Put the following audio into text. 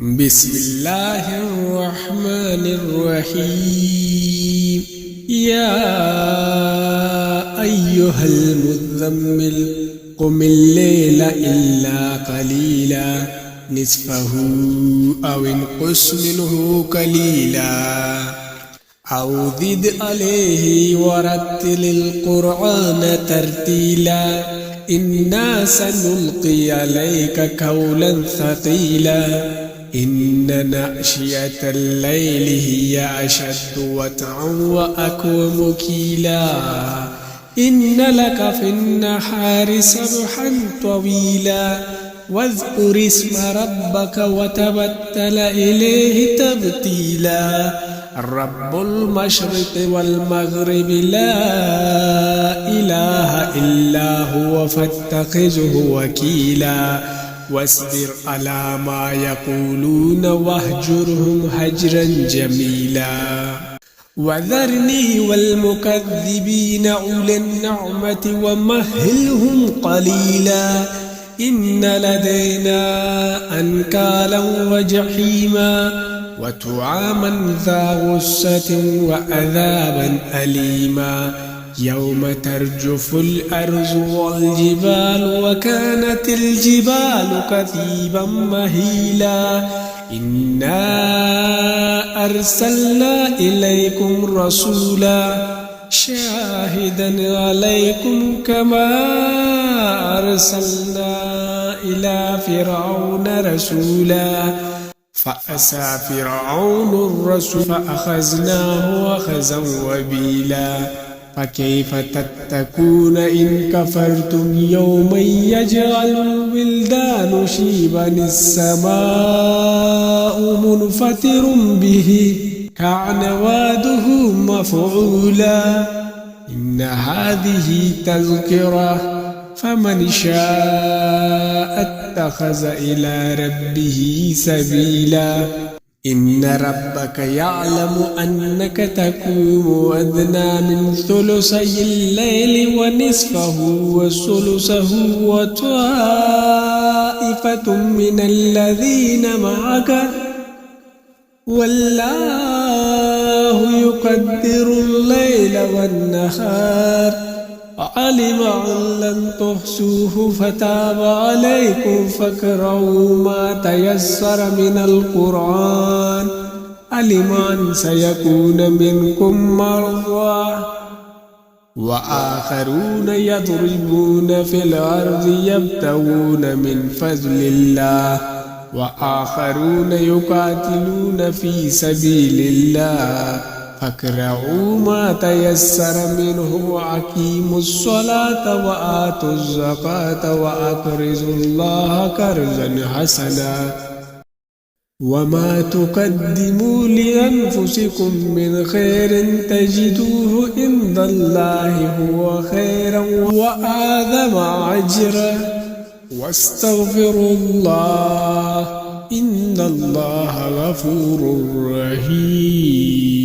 بسم الله الرحمن الرحيم. يا أيها المزمل قم الليل إلا قليلا نصفه أو انقص منه قليلا أو زد عليه ورتل القرآن ترتيلا إنا سنلقي عليك قولا ثقيلا إن ناشئة الليل هي أشد وطئا وأقوم قيلا إن لك في النهار سبحا طويلا واذكر اسم ربك وتبتل إليه تبتيلا رب المشرق والمغرب لا إله إلا هو فاتخذه وكيلا واصبر على ما يقولون واهجرهم هجرا جميلا وذرني والمكذبين أولي النعمة ومهلهم قليلا إن لدينا أنكالا وجحيما وطعاما ذا غصة وعذابا أليما يوم ترجف الأرض والجبال وكانت الجبال كثيبا مهيلا إنا أرسلنا إليكم رسولا شاهدا عليكم كما أرسلنا إلى فرعون رسولا فأسى فرعون الرسول فأخذناه أخذا وبيلا فكيف تتقون إن كفرتم يوما يجعل الولدان شيبا السماء منفطر به كان وعده مفعولا إن هذه تذكرة فمن شاء اتخذ إلى ربه سبيلا إن ربك يعلم أنك تقوم أدنى من ثلثي الليل ونصفه وثلثه وطائفة من الذين معك والله يقدر الليل والنهار علم أن لن تحصوه فتاب عليكم فاقرؤوا ما تيسر من القرآن علم أن سيكون منكم مرضى وآخرون يضربون في الأرض يبتغون من فضل الله وآخرون يقاتلون في سبيل الله فاقرؤوا ما تيسر منه وأقيموا الصلاة وآتوا الزكاة وأقرضوا الله قرضا حسنا وما تقدموا لأنفسكم من خير تجدوه عند الله هو خيرا وأعظم أجرا واستغفروا الله إن الله غفور رحيم.